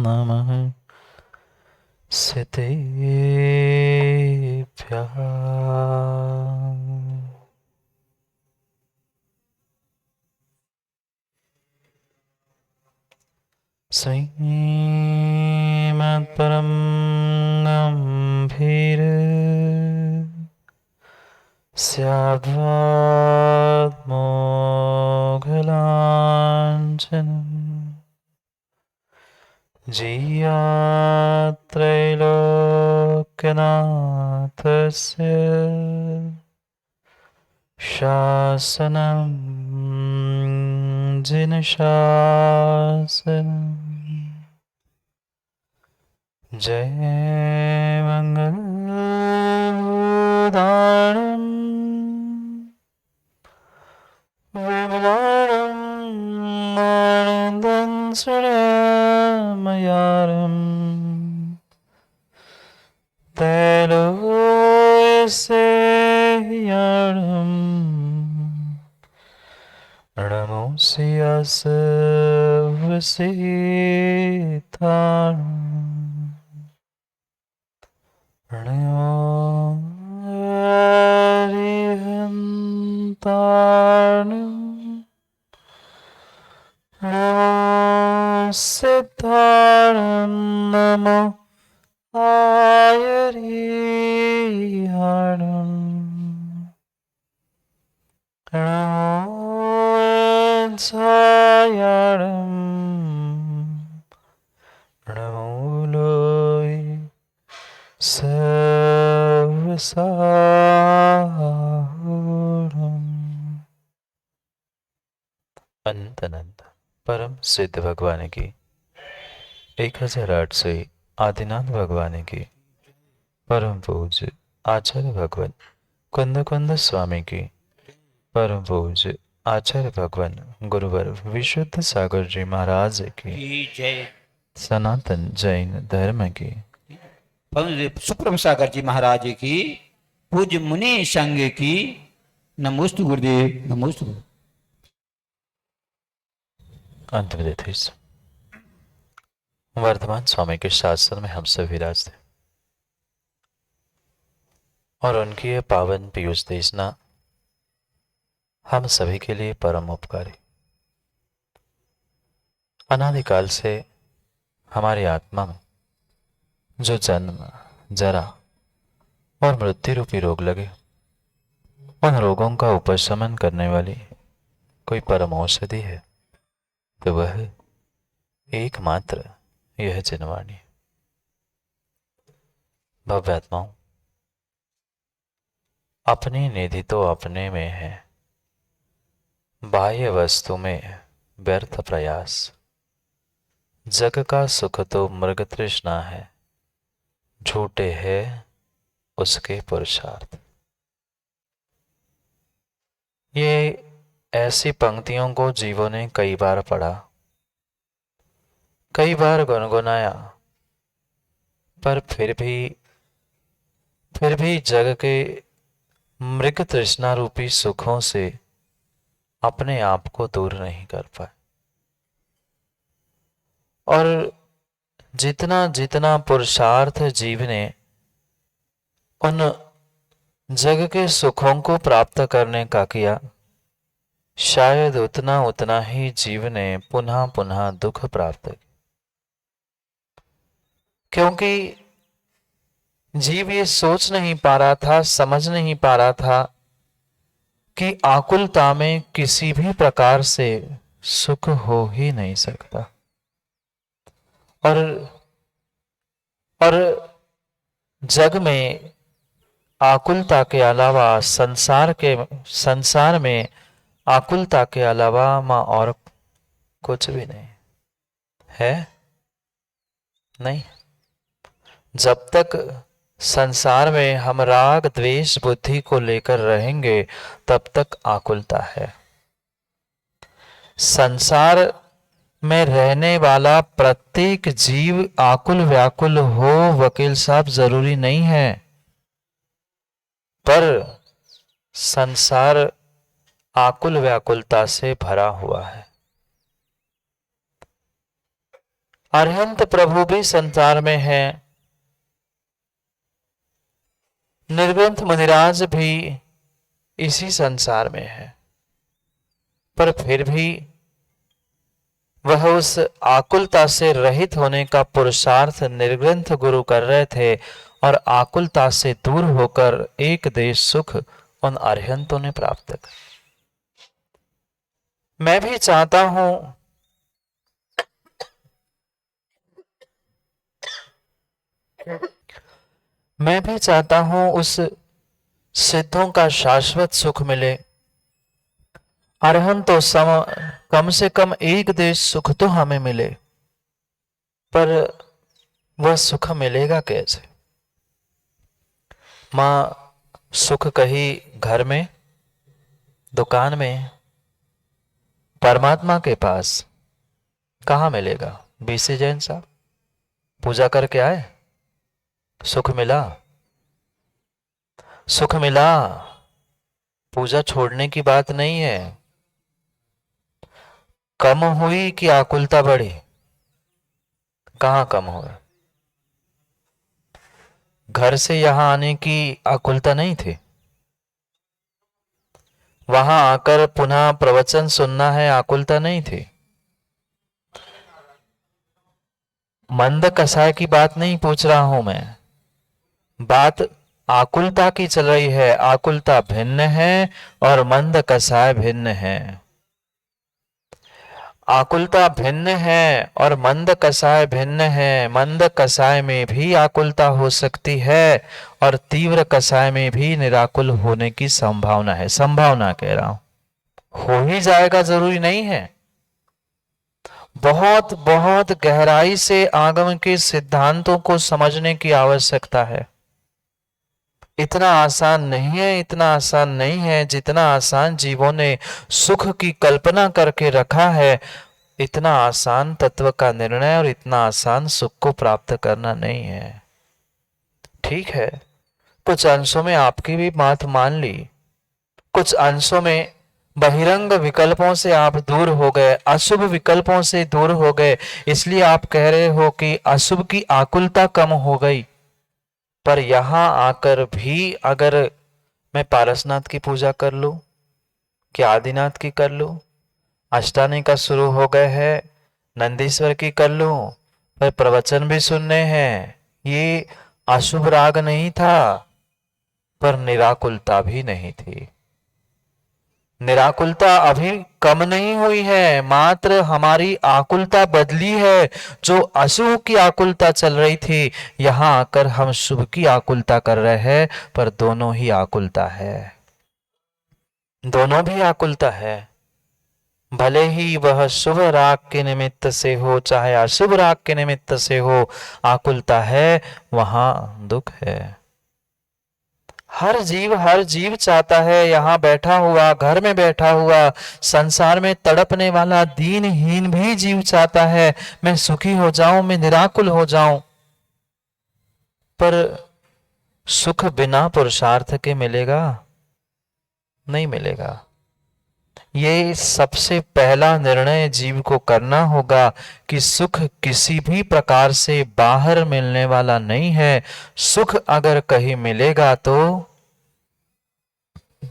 नमः सितेभ्यः। श्रीमत्परं गम्भीर स्याद्मोघलाञ्छनम् जीयात्रैलोक्यनाथस्य शासनं जिनशासनम्। जय मंगलदानं विमलानं आनन्दं सुरमयारं त्रैलोक्यसेव्यानं नमोऽस्ति सर्वसिद्धानां प्रणयोऽरिहन्तारणं नमो सिद्धारणं नमो आयरिहारणं नमो छायारणं नमो लोय सर्वसाहुरम्। अनंत अनंत परम सिद्ध भगवान की 1008 से आदिनाथ भगवान की परम पूज्य आचार्य भगवान कुंद कुंद स्वामी की परम पूज्य आचार्य भगवान गुरुवर विशुद्ध सागर जी महाराज की जय। सनातन जैन धर्म की सुप्रभ सागर जी महाराज की पूज्य मुनि संघ की नमोस्तु गुरुदेव नमोस्तु। अंत में देते वर्धमान स्वामी के शासन में हम सब विराजते और उनकी ये पावन पीयूष देशना हम सभी के लिए परम उपकारी। अनादिकाल से हमारी आत्मा में जो जन्म जरा और मृत्यु रूपी रोग लगे, उन रोगों का उपशमन करने वाली कोई परम औषधि है तो वह एकमात्र यह जनवाणी। भव्य आत्माओं, अपनी निधि तो अपने में है, बाह्य वस्तु में व्यर्थ प्रयास। जग का सुख तो मृग तृष्णा है, झूठे है उसके पुरुषार्थ। ये ऐसी पंक्तियों को जीवों ने कई बार पढ़ा, कई बार गुनगुनाया, पर फिर भी जग के मृग तृष्णा रूपी सुखों से अपने आप को दूर नहीं कर पाए। और जितना जितना पुरुषार्थ जीव ने उन जग के सुखों को प्राप्त करने का किया, शायद उतना उतना ही जीव ने पुनः पुनः दुख प्राप्त किया। क्योंकि जीव ये सोच नहीं पा रहा था, समझ नहीं पा रहा था कि आकुलता में किसी भी प्रकार से सुख हो ही नहीं सकता। और जग में आकुलता के अलावा संसार में आकुलता के अलावा मां और कुछ भी नहीं है। नहीं, जब तक संसार में हम राग द्वेष बुद्धि को लेकर रहेंगे तब तक आकुलता है। संसार में रहने वाला प्रत्येक जीव आकुल व्याकुल हो, वकील साहब, जरूरी नहीं है। पर संसार आकुल व्याकुलता से भरा हुआ है। अरहंत प्रभु भी संसार में है, निर्ग्रंथ मुनिराज भी इसी संसार में है, पर फिर भी वह उस आकुलता से रहित होने का पुरुषार्थ निर्ग्रंथ गुरु कर रहे थे और आकुलता से दूर होकर एक देश सुख उन अरहंतों ने प्राप्त कर। मैं भी चाहता हूं उस सिद्धों का शाश्वत सुख मिले। अरहंत तो कम से कम एक देश सुख तो हमें मिले, पर वह सुख मिलेगा कैसे? मां सुख कही घर में, दुकान में, परमात्मा के पास कहां मिलेगा? बीसी जैन साहब पूजा करके आए, सुख मिला? सुख मिला। पूजा छोड़ने की बात नहीं है। कम हुई कि आकुलता बढ़ी? कहां कम हुआ? घर से यहां आने की आकुलता नहीं थी? वहां आकर पुनः प्रवचन सुनना है, आकुलता नहीं थी? मंद कसाय की बात नहीं पूछ रहा हूं मैं, बात आकुलता की चल रही है। आकुलता भिन्न है और मंद कसाय भिन्न है। आकुलता भिन्न है और मंद कसाय भिन्न है। मंद कसाय में भी आकुलता हो सकती है और तीव्र कसाय में भी निराकुल होने की संभावना है। संभावना कह रहा हूं, हो ही जाएगा जरूरी नहीं है। बहुत बहुत गहराई से आगम के सिद्धांतों को समझने की आवश्यकता है। इतना आसान नहीं है, इतना आसान नहीं है जितना आसान जीवों ने सुख की कल्पना करके रखा है। इतना आसान तत्व का निर्णय और इतना आसान सुख को प्राप्त करना नहीं है। ठीक है, कुछ अंशों में आपकी भी बात मान ली, कुछ अंशों में बहिरंग विकल्पों से आप दूर हो गए, अशुभ विकल्पों से दूर हो गए, इसलिए आप कह रहे हो कि अशुभ की आकुलता कम हो गई। पर यहां आकर भी अगर मैं पारसनाथ की पूजा कर लूं, कि आदिनाथ की कर लूं, अष्टानी का शुरू हो गए है, नंदीश्वर की कर लूं, पर प्रवचन भी सुनने हैं, ये अशुभ राग नहीं था, पर निराकुलता भी नहीं थी। निराकुलता अभी कम नहीं हुई है, मात्र हमारी आकुलता बदली है। जो अशुभ की आकुलता चल रही थी, यहां आकर हम शुभ की आकुलता कर रहे हैं, पर दोनों ही आकुलता है। दोनों भी आकुलता है। भले ही वह शुभ राग के निमित्त से हो चाहे अशुभ राग के निमित्त से हो, आकुलता है, वहां दुख है। हर जीव चाहता है, यहां बैठा हुआ, घर में बैठा हुआ, संसार में तड़पने वाला दीनहीन भी जीव चाहता है मैं सुखी हो जाऊं, मैं निराकुल हो जाऊं। पर सुख बिना पुरुषार्थ के मिलेगा? नहीं मिलेगा। ये सबसे पहला निर्णय जीव को करना होगा कि सुख किसी भी प्रकार से बाहर मिलने वाला नहीं है। सुख अगर कहीं मिलेगा तो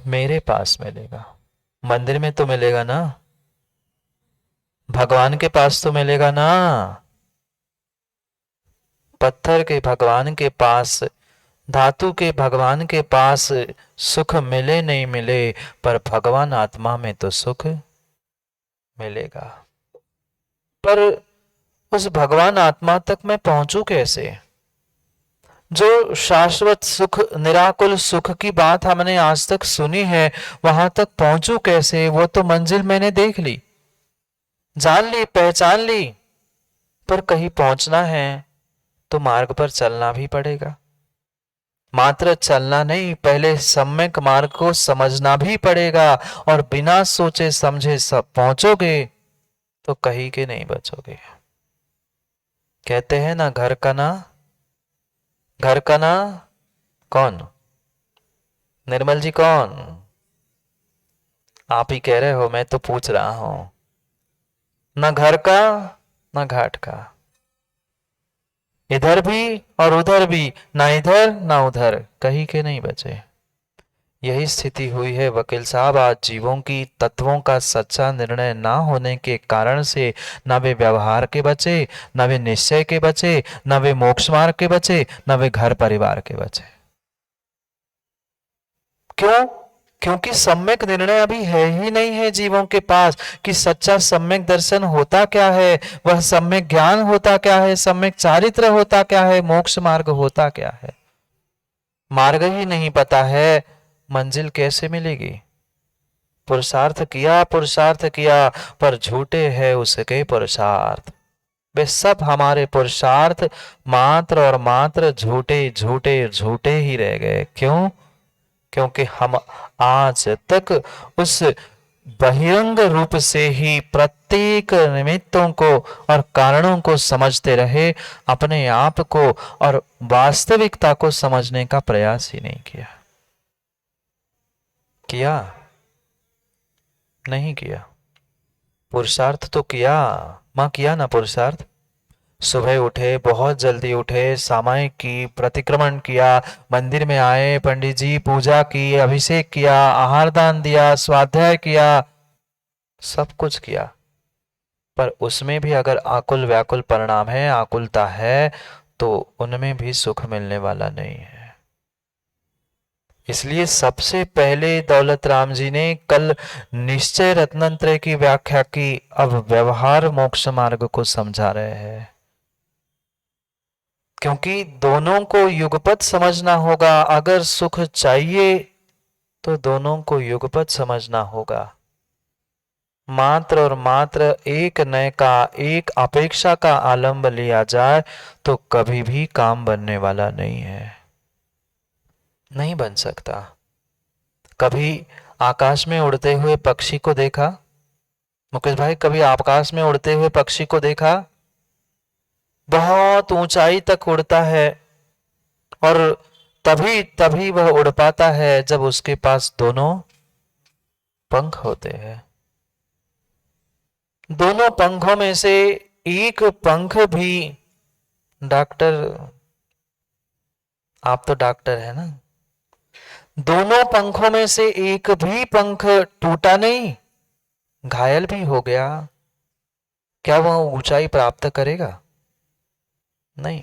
मेरे पास मिलेगा। मंदिर में तो मिलेगा ना, भगवान के पास तो मिलेगा ना। पत्थर के भगवान के पास, धातु के भगवान के पास सुख मिले नहीं मिले, पर भगवान आत्मा में तो सुख मिलेगा। पर उस भगवान आत्मा तक मैं पहुंचू कैसे? जो शाश्वत सुख, निराकुल सुख की बात हमने आज तक सुनी है, वहां तक पहुंचू कैसे? वो तो मंजिल मैंने देख ली, जान ली, पहचान ली, पर कहीं पहुंचना है तो मार्ग पर चलना भी पड़ेगा। मात्र चलना नहीं, पहले सम्यक मार्ग को समझना भी पड़ेगा, और बिना सोचे समझे सब पहुंचोगे तो कहीं के नहीं बचोगे। कहते हैं ना, घर का ना, घर का ना कौन? निर्मल जी कौन? आप ही कह रहे हो, मैं तो पूछ रहा हूं। न घर का न घाट का, इधर भी और उधर भी, ना इधर ना उधर, कहीं के नहीं बचे। यही स्थिति हुई है वकील साहब आज जीवों की। तत्वों का सच्चा निर्णय ना होने के कारण से ना वे व्यवहार के बचे, ना वे निश्चय के बचे, ना वे मोक्ष मार्ग के बचे, ना वे घर परिवार के बचे। क्यों? क्योंकि सम्यक निर्णय अभी है ही नहीं है जीवों के पास कि सच्चा सम्यक दर्शन होता क्या है, वह सम्यक ज्ञान होता क्या है, सम्यक चारित्र होता क्या है, मोक्ष मार्ग होता क्या है। मार्ग ही नहीं पता है, मंजिल कैसे मिलेगी? पुरुषार्थ किया पर झूठे है उसके पुरुषार्थ। वे सब हमारे पुरुषार्थ मात्र और मात्र झूठे झूठे झूठे ही रह गए। क्यों? क्योंकि हम आज तक उस बहिरंग रूप से ही प्रत्येक निमित्तों को और कारणों को समझते रहे, अपने आप को और वास्तविकता को समझने का प्रयास ही नहीं किया। किया? नहीं किया। पुरुषार्थ तो किया, मां किया ना पुरुषार्थ। सुबह उठे, बहुत जल्दी उठे, सामायिक की, प्रतिक्रमण किया, मंदिर में आए, पंडित जी पूजा की, अभिषेक किया, आहार दान दिया, स्वाध्याय किया, सब कुछ किया। पर उसमें भी अगर आकुल व्याकुल परिणाम है, आकुलता है, तो उनमें भी सुख मिलने वाला नहीं है। इसलिए सबसे पहले दौलत राम जी ने कल निश्चय रत्नत्रय की व्याख्या की, अब व्यवहार मोक्ष मार्ग को समझा रहे हैं। क्योंकि दोनों को युगपत समझना होगा। अगर सुख चाहिए तो दोनों को युगपत समझना होगा। मात्र और मात्र एक नए का, एक अपेक्षा का आलंब लिया जाए तो कभी भी काम बनने वाला नहीं है, नहीं बन सकता। कभी आकाश में उड़ते हुए पक्षी को देखा मुकेश भाई? कभी आकाश में उड़ते हुए पक्षी को देखा? बहुत ऊंचाई तक उड़ता है और तभी तभी वह उड़ पाता है जब उसके पास दोनों पंख होते हैं। दोनों पंखों में से एक पंख भी, डॉक्टर, आप तो डॉक्टर है ना, दोनों पंखों में से एक भी पंख टूटा नहीं, घायल भी हो गया, क्या वह ऊंचाई प्राप्त करेगा? नहीं,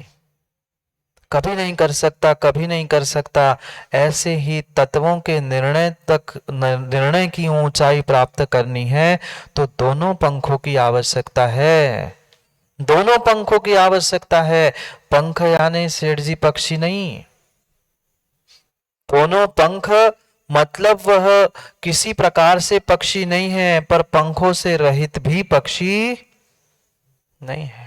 कभी नहीं कर सकता, कभी नहीं कर सकता। ऐसे ही तत्वों के निर्णय की ऊंचाई प्राप्त करनी है तो दोनों पंखों की आवश्यकता है, दोनों पंखों की आवश्यकता है। पंख यानी सेठ जी पक्षी नहीं, दोनों पंख मतलब वह किसी प्रकार से पक्षी नहीं है, पर पंखों से रहित भी पक्षी नहीं है।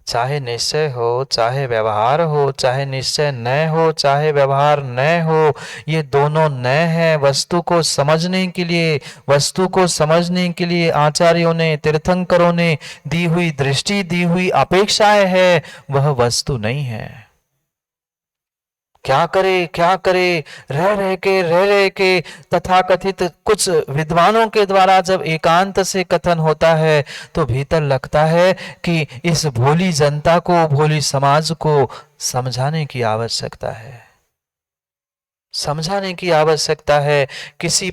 चाहे निश्चय हो, चाहे व्यवहार हो, चाहे निश्चय न हो, चाहे व्यवहार न हो, ये दोनों न है। वस्तु को समझने के लिए, वस्तु को समझने के लिए आचार्यों ने, तीर्थंकरों ने दी हुई दृष्टि, दी हुई अपेक्षाएं है, वह वस्तु नहीं है। क्या करे, क्या करे, रह रह के तथाकथित कुछ विद्वानों के द्वारा जब एकांत से कथन होता है तो भीतर लगता है कि इस भोली जनता को, भोली समाज को समझाने की आवश्यकता है, समझाने की आवश्यकता है। किसी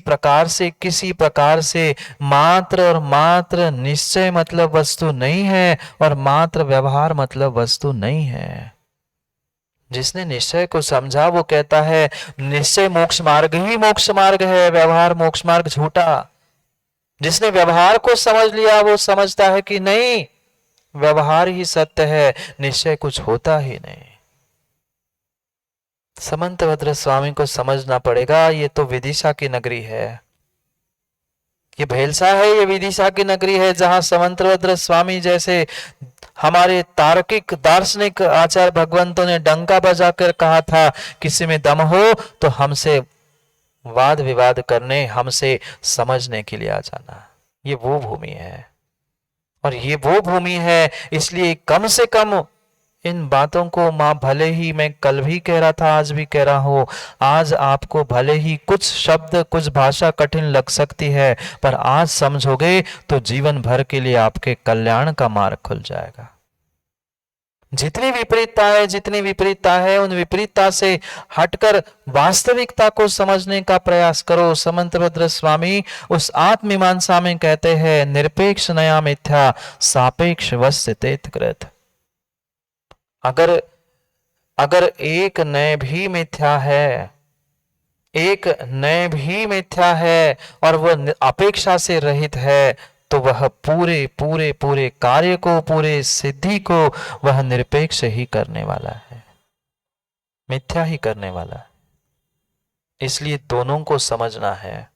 प्रकार से मात्र और मात्र निश्चय मतलब वस्तु नहीं है और मात्र व्यवहार मतलब वस्तु नहीं है। जिसने निश्चय को समझा वो कहता है निश्चय मोक्ष मार्ग ही मोक्ष मार्ग है, व्यवहार मोक्ष मार्ग झूठा। जिसने व्यवहार को समझ लिया वो समझता है कि नहीं, व्यवहार ही सत्य है, निश्चय कुछ होता ही नहीं। समंतभद्र स्वामी को समझना पड़ेगा, ये तो विदिशा की नगरी है, ये भेलसा है, ये विदिशा की नगरी है, जहां समंतभद्र स्वामी जैसे हमारे तार्किक दार्शनिक आचार्य भगवंतों ने डंका बजाकर कहा था किसी में दम हो तो हमसे वाद विवाद करने, हमसे समझने के लिए आ जाना। ये वो भूमि है और ये वो भूमि है, इसलिए कम से कम इन बातों को माँ भले ही मैं कल भी कह रहा था, आज भी कह रहा हूं, आज आपको भले ही कुछ शब्द कुछ भाषा कठिन लग सकती है, पर आज समझोगे तो जीवन भर के लिए आपके कल्याण का मार्ग खुल जाएगा। जितनी विपरीतता है उन विपरीतता से हटकर वास्तविकता को समझने का प्रयास करो। समंतभद्र स्वामी उस आत्मीमांसा में कहते हैं, निरपेक्ष नया मिथ्या सापेक्ष वस्य तेतकृत। अगर अगर एक नए भी मिथ्या है, एक नए भी मिथ्या है और वह अपेक्षा से रहित है, तो वह पूरे पूरे पूरे कार्य को, पूरे सिद्धि को वह निरपेक्ष ही करने वाला है, मिथ्या ही करने वाला है। इसलिए दोनों को समझना है,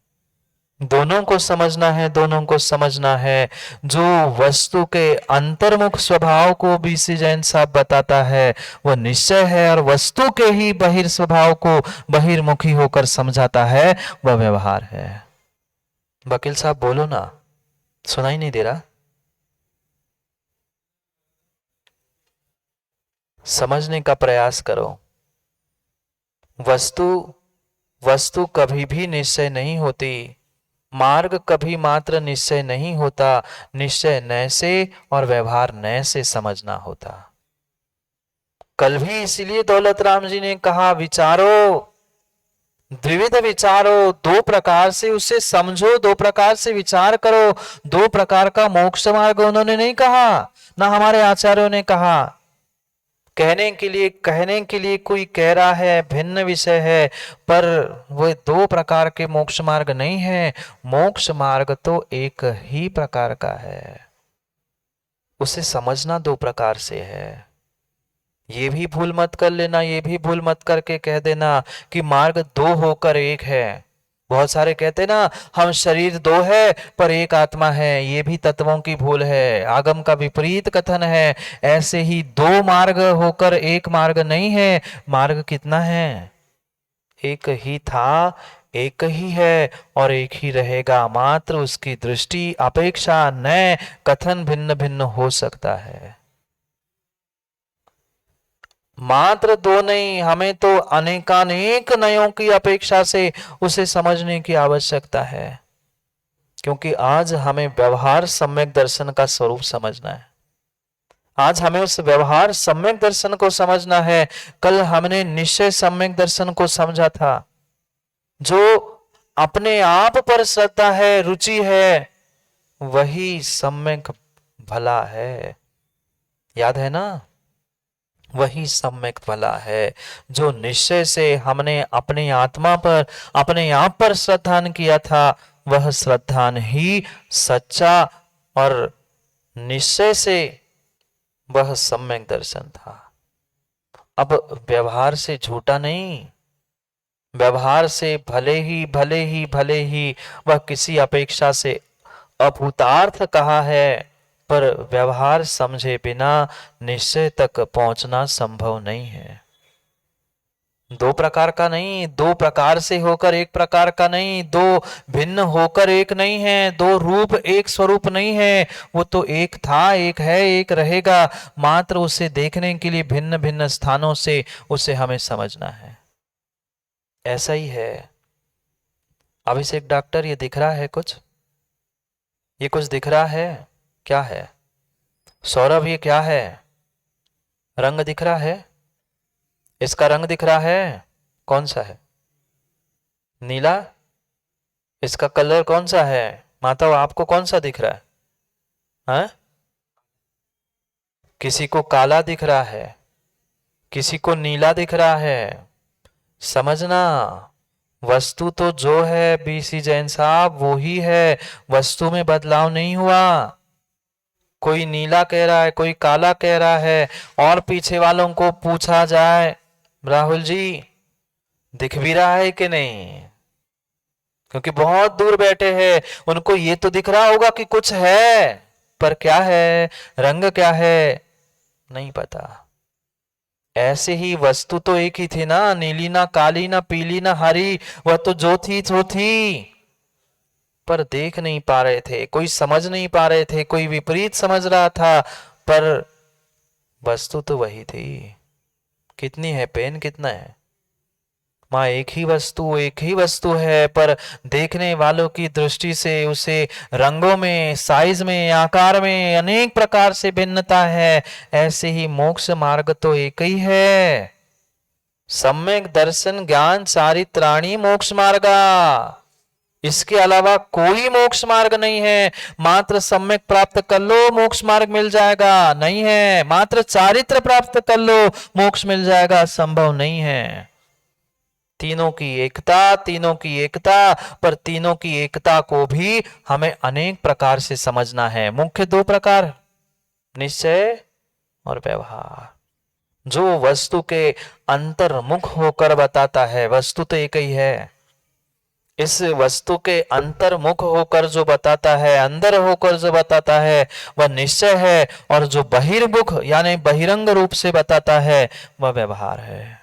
दोनों को समझना है, दोनों को समझना है। जो वस्तु के अंतर्मुख स्वभाव को बीसी जैन साहब बताता है वह निश्चय है, और वस्तु के ही बहिर स्वभाव को बहिर्मुखी होकर समझाता है वह व्यवहार है। वकील साहब बोलो ना, सुनाई नहीं दे रहा? समझने का प्रयास करो। वस्तु कभी भी निश्चय नहीं होती, मार्ग कभी मात्र निश्चय नहीं होता। निश्चय नए से और व्यवहार नए से समझना होता। कल भी इसीलिए दौलत राम जी ने कहा, विचारो, द्विविध विचारो, दो प्रकार से उसे समझो, दो प्रकार से विचार करो। दो प्रकार का मोक्ष मार्ग उन्होंने नहीं कहा, ना हमारे आचार्यों ने कहा। कहने के लिए कोई कह रहा है, भिन्न विषय है, पर वो दो प्रकार के मोक्ष मार्ग नहीं है। मोक्ष मार्ग तो एक ही प्रकार का है, उसे समझना दो प्रकार से है। ये भी भूल मत कर लेना, ये भी भूल मत करके कह देना कि मार्ग दो होकर एक है। बहुत सारे कहते ना, हम शरीर दो है पर एक आत्मा है, ये भी तत्वों की भूल है, आगम का विपरीत कथन है। ऐसे ही दो मार्ग होकर एक मार्ग नहीं है। मार्ग कितना है? एक ही था, एक ही है और एक ही रहेगा, मात्र उसकी दृष्टि अपेक्षा नए कथन भिन्न भिन्न हो सकता है। मात्र दो नहीं, हमें तो अनेकानेक नयों की अपेक्षा से उसे समझने की आवश्यकता है, क्योंकि आज हमें व्यवहार सम्यक दर्शन का स्वरूप समझना है। आज हमें उस व्यवहार सम्यक दर्शन को समझना है। कल हमने निश्चय सम्यक दर्शन को समझा था। जो अपने आप पर श्रद्धा है, रुचि है, वही सम्यक भला है। याद है ना? वही सम्यक भला है। जो निश्चय से हमने अपनी आत्मा पर, अपने आप पर श्रद्धान किया था, वह श्रद्धान ही सच्चा और निश्चय से वह सम्यक दर्शन था। अब व्यवहार से झूठा नहीं, व्यवहार से भले ही वह किसी अपेक्षा से अभूतार्थ कहा है, पर व्यवहार समझे बिना निश्चय तक पहुंचना संभव नहीं है। दो प्रकार का नहीं, दो प्रकार से होकर एक प्रकार का नहीं, दो भिन्न होकर एक नहीं है, दो रूप एक स्वरूप नहीं है। वो तो एक था, एक है, एक रहेगा, मात्र उसे देखने के लिए भिन्न भिन्न स्थानों से उसे हमें समझना है। ऐसा ही है। अभिषेक डॉक्टर, ये दिख रहा है कुछ? ये कुछ दिख रहा है? क्या है? सौरभ, ये क्या है? रंग दिख रहा है? इसका रंग दिख रहा है? कौन सा है? नीला? इसका कलर कौन सा है? माता, आपको कौन सा दिख रहा है? हाँ? किसी को काला दिख रहा है, किसी को नीला दिख रहा है। समझना, वस्तु तो जो है बीसी जैन साहब वो ही है, वस्तु में बदलाव नहीं हुआ। कोई नीला कह रहा है, कोई काला कह रहा है, और पीछे वालों को पूछा जाए, राहुल जी दिख भी रहा है कि नहीं? क्योंकि बहुत दूर बैठे हैं, उनको ये तो दिख रहा होगा कि कुछ है, पर क्या है, रंग क्या है, नहीं पता। ऐसे ही वस्तु तो एक ही थी ना, नीली ना काली ना पीली ना हरी, वह तो जो थी सो थी, पर देख नहीं पा रहे थे, कोई समझ नहीं पा रहे थे, कोई विपरीत समझ रहा था। पर वस्तु तो वही थी। कितनी है पेन, कितना है? वहाँ एक ही वस्तु है, पर देखने वालों की दृष्टि से उसे रंगों में, साइज में, आकार में अनेक प्रकार से भिन्नता है। ऐसे ही मोक्ष मार्ग तो एक ही है। सम्यक दर्शन ज्ञान चारित्राणी मोक्ष मार्गा। इसके अलावा कोई मोक्ष मार्ग नहीं है। मात्र सम्यक प्राप्त कर लो मोक्ष मार्ग मिल जाएगा, नहीं है। मात्र चारित्र प्राप्त कर लो मोक्ष मिल जाएगा, संभव नहीं है। तीनों की एकता, पर तीनों की एकता को भी हमें अनेक प्रकार से समझना है। मुख्य दो प्रकार, निश्चय और व्यवहार। जो वस्तु के अंतर्मुख होकर बताता है, वस्तु तो एक ही है, इस वस्तु के अंतर्मुख होकर जो बताता है, अंदर होकर जो बताता है, वह निश्चय है। और जो बहिर्मुख यानी बहिरंग रूप से बताता है, वह व्यवहार है।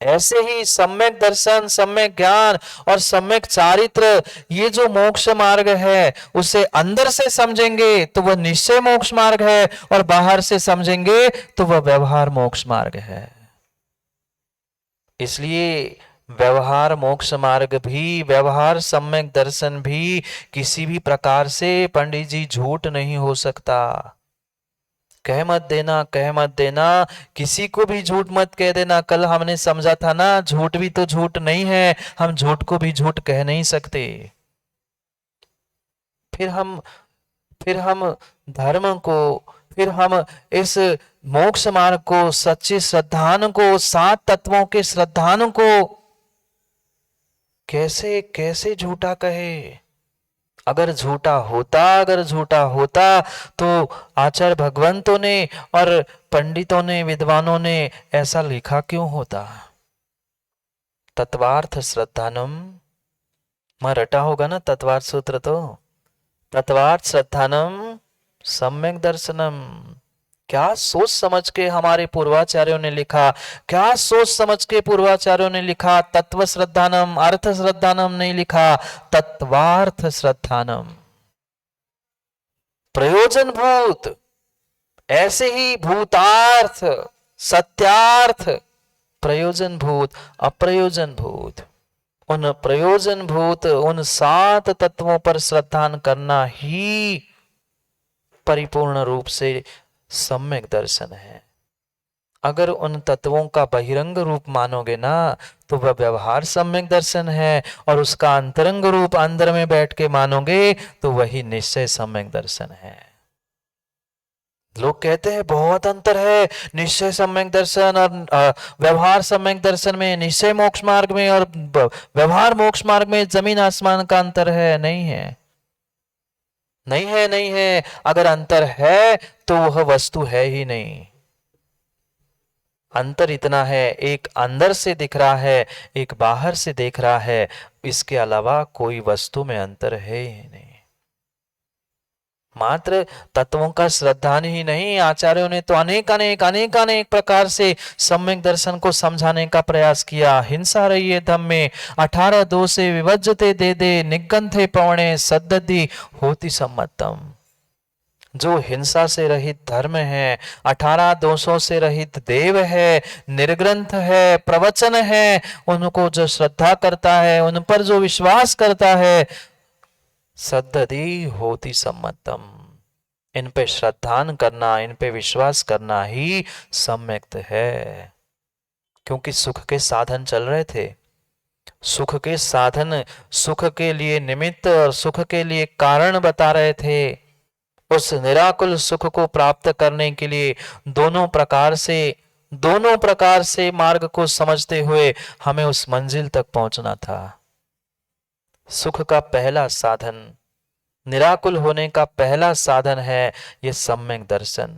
ऐसे ही सम्यक दर्शन, सम्यक ज्ञान और सम्यक चारित्र, ये जो मोक्ष मार्ग है, उसे अंदर से समझेंगे तो वह निश्चय मोक्ष मार्ग है, और बाहर से समझेंगे तो वह व्यवहार मोक्ष मार्ग है। इसलिए व्यवहार मोक्ष मार्ग भी, व्यवहार सम्यक दर्शन भी किसी भी प्रकार से पंडित जी झूठ नहीं हो सकता। कह मत देना, किसी को भी झूठ मत कह देना। कल हमने समझा था ना, झूठ भी तो झूठ नहीं है, हम झूठ को भी झूठ कह नहीं सकते। फिर हम धर्म को, फिर हम इस मोक्ष मार्ग को, सच्चे श्रद्धान को, 7 तत्वों के श्रद्धान को कैसे कैसे झूठा कहे? अगर झूठा होता तो आचार्य भगवंतों ने और पंडितों ने, विद्वानों ने ऐसा लिखा क्यों होता? तत्वार्थ श्रद्धानम, मैं रटा होगा ना तत्वार्थ सूत्र तो। तत्वार्थ श्रद्धानम सम्यक दर्शनम। क्या सोच समझ के हमारे पूर्वाचार्यों ने लिखा, क्या सोच समझ के पूर्वाचार्यों ने लिखा। तत्व श्रद्धानम, अर्थ श्रद्धानम नहीं लिखा, तत्वार्थ श्रद्धानम, प्रयोजन भूत। ऐसे ही भूतार्थ, सत्यार्थ, प्रयोजन भूत, अप्रयोजन भूत। उन प्रयोजन भूत, उन 7 तत्वों पर श्रद्धान करना ही परिपूर्ण रूप से सम्यक दर्शन है। अगर उन तत्वों का बहिरंग रूप मानोगे ना, तो वह व्यवहार सम्यक दर्शन है, और उसका अंतरंग रूप अंदर में बैठ के मानोगे तो वही निश्चय सम्यक दर्शन है। लोग कहते हैं बहुत अंतर है निश्चय सम्यक दर्शन और व्यवहार सम्यक दर्शन में, निश्चय मोक्ष मार्ग में और व्यवहार मोक्ष मार्ग में जमीन आसमान का अंतर है। नहीं है। अगर अंतर है तो वह वस्तु है ही नहीं। अंतर इतना है, एक अंदर से दिख रहा है, एक बाहर से देख रहा है, इसके अलावा कोई वस्तु में अंतर है ही नहीं। मात्र तत्वों का श्रद्धान ही नहीं, आचार्यों ने तो अनेक प्रकार से सम्यक दर्शन को समझाने का प्रयास किया। हिंसा रही है धम में, 18 दोषे विवज्जते दे निगंथे पवणे सद्दधि होति सम्मतम। जो हिंसा से रहित धर्म है, 18 दोषों से रहित देव है, निर्ग्रंथ है, प्रवचन है, उनको जो श्रद्धा करता है, उन पर जो विश्वास करता है, सद्दधि होति सम्मतम। इन पे श्रद्धान करना, इन पे विश्वास करना ही सम्यक है। क्योंकि सुख के साधन चल रहे थे, सुख के साधन सुख के लिए निमित्त और सुख के लिए कारण बता रहे थे। उस निराकुल सुख को प्राप्त करने के लिए दोनों प्रकार से मार्ग को समझते हुए हमें उस मंजिल तक पहुंचना था। सुख का पहला साधन, निराकुल होने का पहला साधन है ये सम्यक दर्शन।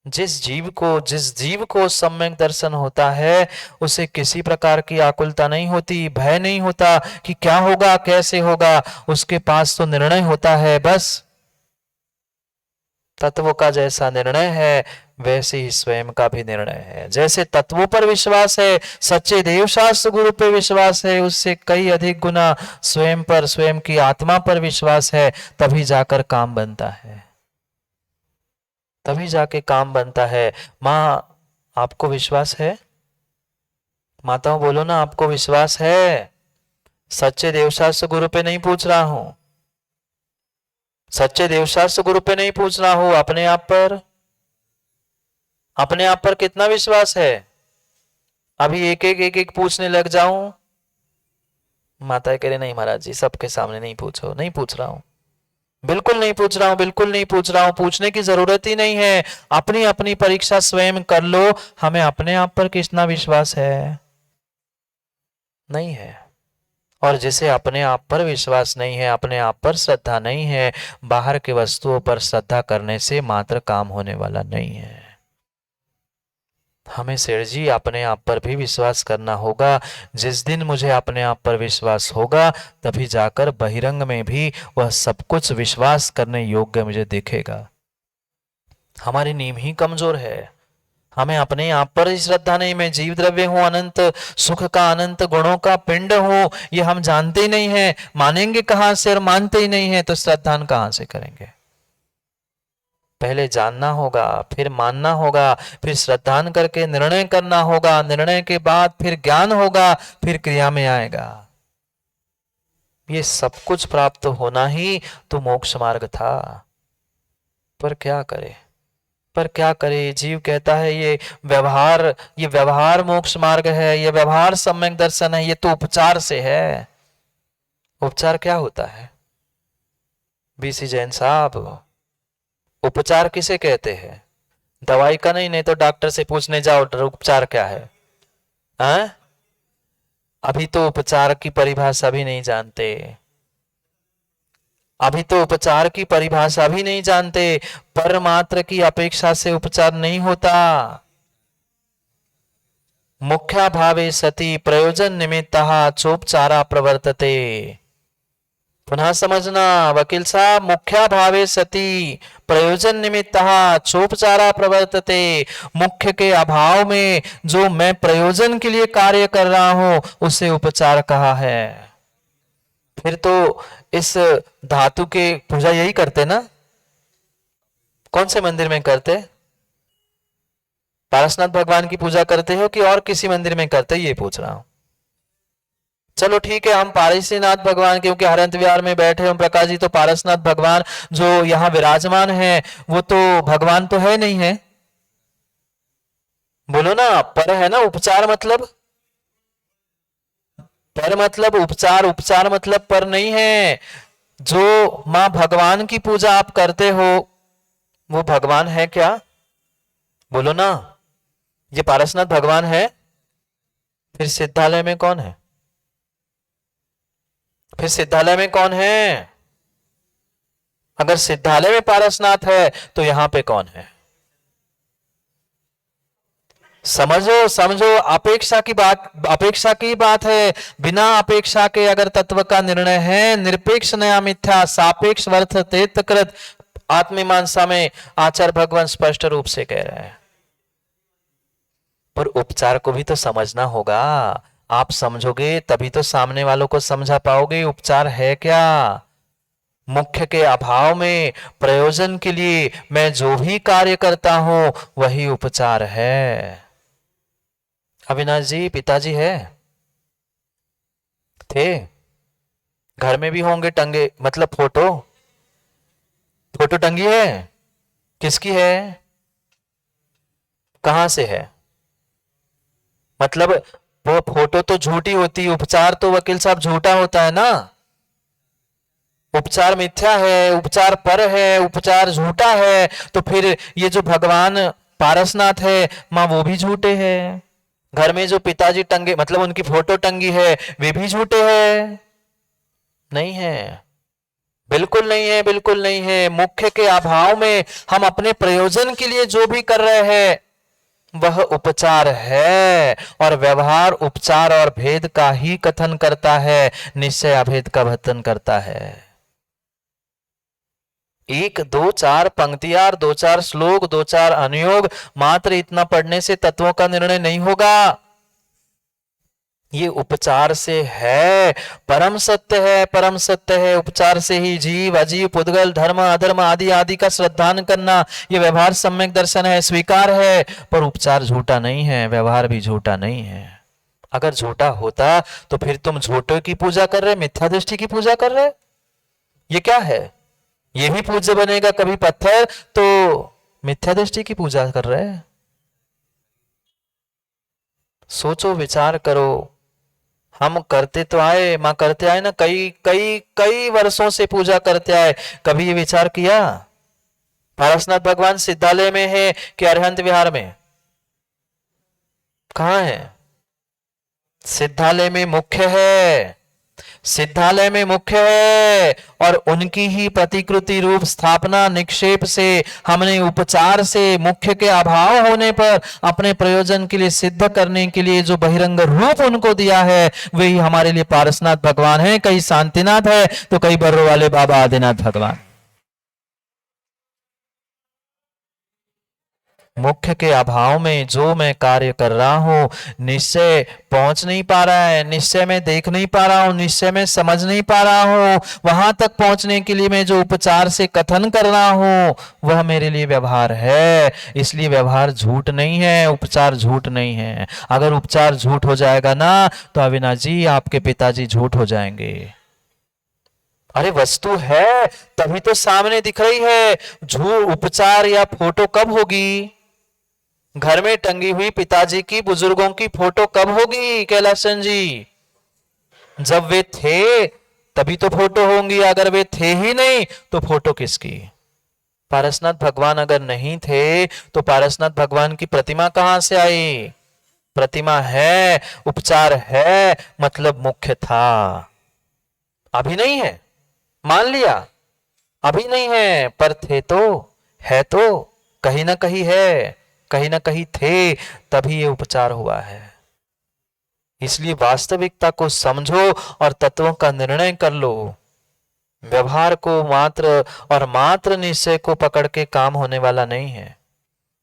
जिस जीव को सम्यक दर्शन होता है, उसे किसी प्रकार की आकुलता नहीं होती, भय नहीं होता कि क्या होगा, कैसे होगा। उसके पास तो निर्णय होता है बस। तत्वों का जैसा निर्णय है वैसे ही स्वयं का भी निर्णय है। जैसे तत्वों पर विश्वास है, सच्चे देव शास्त्र गुरु पर विश्वास है, उससे कई अधिक गुना स्वयं पर, स्वयं की आत्मा पर विश्वास है, तभी जाकर काम बनता है। तभी जाके काम बनता है। माँ, आपको विश्वास है? माताओं बोलो ना, आपको विश्वास है? सच्चे देवशास्त्र गुरु पे नहीं पूछ रहा हूं, सच्चे देवशास्त्र गुरु पे नहीं पूछ रहा हूं, अपने आप पर। अपने आप पर कितना विश्वास है? अभी एक एक पूछने लग जाऊं? माता कह रही नहीं महाराज जी, सबके सामने नहीं पूछो। नहीं पूछ रहा हूं, बिल्कुल नहीं पूछ रहा हूं, बिल्कुल नहीं पूछ रहा हूं, पूछने की जरूरत ही नहीं है। अपनी अपनी परीक्षा स्वयं कर लो। हमें अपने आप पर कितना विश्वास है? नहीं है। और जिसे अपने आप पर विश्वास नहीं है, अपने आप पर श्रद्धा नहीं है, बाहर के वस्तुओं पर श्रद्धा करने से मात्र काम होने वाला नहीं है। हमें सेठ जी अपने आप पर भी विश्वास करना होगा। जिस दिन मुझे अपने आप पर विश्वास होगा, तभी जाकर बहिरंग में भी वह सब कुछ विश्वास करने योग्य मुझे दिखेगा। हमारी नींव ही कमजोर है। हमें अपने आप पर ही श्रद्धा नहीं। मैं जीव द्रव्य हूं, अनंत सुख का, अनंत गुणों का पिंड हूं, ये हम जानते ही नहीं है। मानेंगे कहां से? और मानते ही नहीं है तो श्रद्धा कहां से करेंगे? पहले जानना होगा, फिर मानना होगा, फिर श्रद्धान करके निर्णय करना होगा, निर्णय के बाद फिर ज्ञान होगा, फिर क्रिया में आएगा। ये सब कुछ प्राप्त होना ही तो मोक्ष मार्ग था। पर क्या करे, पर क्या करे? जीव कहता है ये व्यवहार मोक्ष मार्ग है, ये व्यवहार सम्यक दर्शन है, ये तो उपचार से है। उपचार क्या होता है बीसी जैन साहब? उपचार किसे कहते हैं? दवाई का नहीं तो डॉक्टर से पूछने जाओ उपचार क्या है। अभी तो उपचार की परिभाषा भी नहीं जानते, अभी तो उपचार की परिभाषा भी नहीं जानते। परमात्र की अपेक्षा से उपचार नहीं होता। मुख्या भावे सती प्रयोजन निमित्तः चोपचारा प्रवर्तते। पुनः समझना वकील साहब, मुख्या भावे सती प्रयोजन निमित्तः चोपचारा प्रवर्तते। मुख्य के अभाव में जो मैं प्रयोजन के लिए कार्य कर रहा हूं, उसे उपचार कहा है। फिर तो इस धातु के पूजा यही करते ना? कौन से मंदिर में करते? पारसनाथ भगवान की पूजा करते हो कि और किसी मंदिर में करते? ये पूछ रहा हूं। चलो ठीक है, हम पारसनाथ भगवान, क्योंकि हरंत विहार में बैठे हम प्रकाश जी, तो पारसनाथ भगवान जो यहां विराजमान है, वो तो भगवान तो है नहीं है? बोलो ना, पर है ना। उपचार मतलब पर मतलब उपचार, उपचार मतलब पर नहीं है। जो मां भगवान की पूजा आप करते हो, वो भगवान है क्या? बोलो ना, ये पारसनाथ भगवान है? फिर सिद्धालय में कौन है? फिर सिद्धालय में कौन है? अगर सिद्धालय में पारसनाथ है तो यहां पे कौन है? समझो समझो, अपेक्षा की बात है। बिना अपेक्षा के अगर तत्व का निर्णय है, निरपेक्ष नया मिथ्या सापेक्ष वर्थ तेतकृत, आत्मीमांसा में आचार्य भगवान स्पष्ट रूप से कह रहे हैं। पर उपचार को भी तो समझना होगा। आप समझोगे तभी तो सामने वालों को समझा पाओगे उपचार है क्या। मुख्य के अभाव में प्रयोजन के लिए मैं जो भी कार्य करता हूं, वही उपचार है। अविनाश जी पिताजी है? थे? घर में भी होंगे टंगे, मतलब फोटो फोटो टंगी है? किसकी है? कहां से है? मतलब वो फोटो तो झूठी होती, उपचार तो वकील साहब झूठा होता है ना। उपचार मिथ्या है, उपचार पर है, उपचार झूठा है। तो फिर ये जो भगवान पारसनाथ है, मां वो भी झूठे हैं। घर में जो पिताजी टंगे, मतलब उनकी फोटो टंगी है, वे भी झूठे हैं? नहीं है, बिल्कुल नहीं है, बिल्कुल नहीं है। मुख्य के अभाव में हम अपने प्रयोजन के लिए जो भी कर रहे हैं, वह उपचार है। और व्यवहार उपचार और भेद का ही कथन करता है, निश्चय अभेद का कथन करता है। एक दो चार पंक्तियां, दो चार श्लोक, दो चार अनुयोग, मात्र इतना पढ़ने से तत्वों का निर्णय नहीं होगा। ये उपचार से है, परम सत्य है, परम सत्य है। उपचार से ही जीव अजीव पुद्गल धर्म अधर्म आदि आदि का श्रद्धान करना, ये व्यवहार सम्यक दर्शन है, स्वीकार है। पर उपचार झूठा नहीं है, व्यवहार भी झूठा नहीं है। अगर झूठा होता तो फिर तुम झूठे की पूजा कर रहे, मिथ्या दृष्टि की पूजा कर रहे, ये क्या है? ये भी पूज्य बनेगा कभी पत्थर, तो मिथ्या दृष्टि की पूजा कर रहे हैं। सोचो, विचार करो। हम करते तो आए, मां करते आए ना, कई कई कई वर्षों से पूजा करते आए। कभी ये विचार किया पारसनाथ भगवान सिद्धालय में है कि अरहंत विहार में? कहां है? सिद्धालय में मुख्य है, सिद्धालय में मुख्य है। और उनकी ही प्रतिकृति रूप स्थापना निक्षेप से हमने उपचार से मुख्य के अभाव होने पर अपने प्रयोजन के लिए सिद्ध करने के लिए जो बहिरंग रूप उनको दिया है, वही हमारे लिए पारसनाथ भगवान है। कहीं शांतिनाथ है तो कहीं बर्रो वाले बाबा आदिनाथ भगवान। मुख्य के अभाव में जो मैं कार्य कर रहा हूं, निश्चय पहुंच नहीं पा रहा है, निश्चय में देख नहीं पा रहा हूं, निश्चय में समझ नहीं पा रहा हूं। वहां तक पहुंचने के लिए मैं जो उपचार से कथन कर रहा हूं, वह मेरे लिए व्यवहार है। इसलिए व्यवहार झूठ नहीं है, उपचार झूठ नहीं है। अगर उपचार झूठ हो जाएगा ना, तो अविनाश जी आपके पिताजी झूठ हो जाएंगे। अरे वस्तु है तभी तो सामने दिख रही है। झूठ उपचार या फोटो कब होगी? घर में टंगी हुई पिताजी की, बुजुर्गों की फोटो कब होगी कैलाशन जी? जब वे थे तभी तो फोटो होंगी। अगर वे थे ही नहीं तो फोटो किसकी? पारसनाथ भगवान अगर नहीं थे तो पारसनाथ भगवान की प्रतिमा कहां से आई? प्रतिमा है, उपचार है, मतलब मुख्य था। अभी नहीं है, मान लिया, अभी नहीं है, पर थे तो, है तो, कहीं ना कहीं है, कहीं ना कहीं थे, तभी ये उपचार हुआ है। इसलिए वास्तविकता को समझो और तत्वों का निर्णय कर लो। व्यवहार को मात्र और मात्र निश्चय को पकड़ के काम होने वाला नहीं है।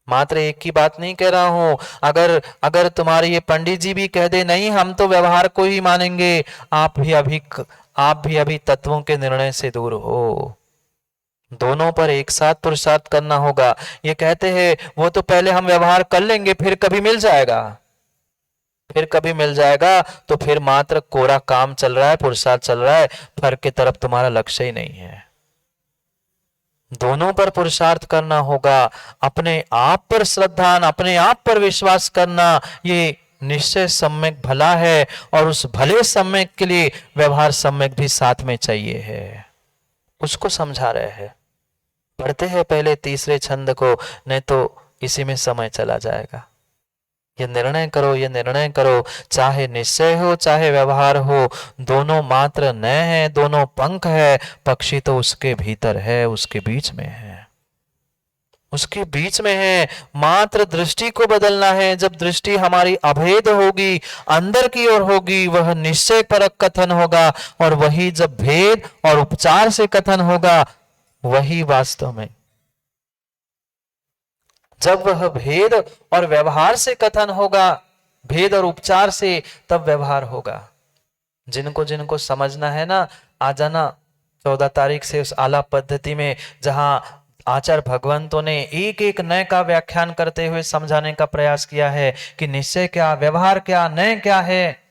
मात्र एक की बात नहीं कह रहा हूं। अगर अगर तुम्हारे ये पंडित जी भी कह दे नहीं हम तो व्यवहार को ही मानेंगे, आप भी अभी तत्वों के निर्णय से दूर हो। दोनों पर एक साथ पुरुषार्थ करना होगा। ये कहते हैं वो तो पहले हम व्यवहार कर लेंगे, फिर कभी मिल जाएगा, फिर कभी मिल जाएगा। तो फिर मात्र कोरा काम चल रहा है, पुरुषार्थ चल रहा है, फर्क की तरफ तुम्हारा लक्ष्य ही नहीं है। दोनों पर पुरुषार्थ करना होगा। अपने आप पर श्रद्धा, अपने आप पर विश्वास करना, ये निश्चय सम्यक भला है। और उस भले सम्यक के लिए व्यवहार सम्यक भी साथ में चाहिए है। उसको समझा रहे हैं। पढ़ते हैं पहले तीसरे छंद को, नहीं तो इसी में समय चला जाएगा। ये निर्णय करो, ये निर्णय करो, चाहे निश्चय हो चाहे व्यवहार हो, दोनों मात्र न है, दोनों पंख है। पक्षी तो उसके भीतर है, उसके बीच में है, उसके बीच में है। मात्र दृष्टि को बदलना है। जब दृष्टि हमारी अभेद होगी, अंदर की ओर होगी, वह निश्चय परक कथन होगा। और वही जब भेद और उपचार से कथन होगा, वही वास्तव में, जब वह भेद और व्यवहार से कथन होगा, भेद और उपचार से, तब व्यवहार होगा। जिनको जिनको समझना है ना, आ जाना 14 तारीख से उस आलाप पद्धति में, जहां आचार्य भगवंतों ने एक एक नए का व्याख्यान करते हुए समझाने का प्रयास किया है कि निश्चय क्या, व्यवहार क्या, नए क्या है,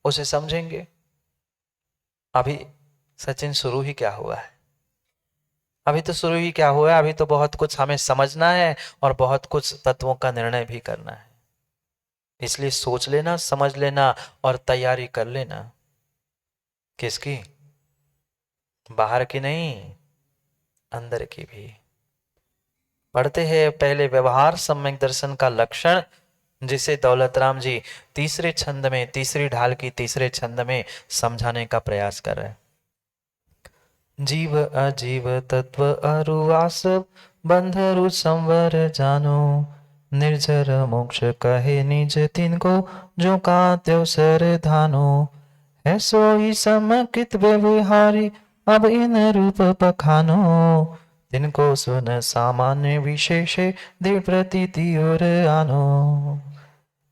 उसे समझेंगे। अभी सचिन शुरू ही क्या हुआ है? अभी तो शुरू ही क्या हुआ है? अभी तो बहुत कुछ हमें समझना है और बहुत कुछ तत्वों का निर्णय भी करना है। इसलिए सोच लेना, समझ लेना और तैयारी कर लेना। किसकी? बाहर की नहीं, अंदर की भी। पढ़ते हैं पहले व्यवहार सम्यक दर्शन का लक्षण, जिसे दौलत राम जी तीसरे छंद में, तीसरी ढाल की तीसरे छंद में समझाने का प्रयास कर रहे हैं। जीव अजीव तत्व अरुवास बंधरु संवर जानो, निर्जर मोक्ष कहे निज तिनको, जो का त्यो सर धानो, है सोई समकित व्यवहारी अब इन रूप पखानो, तिनको सुन सामान्य विशेष दृढ़ प्रतीति और आनो।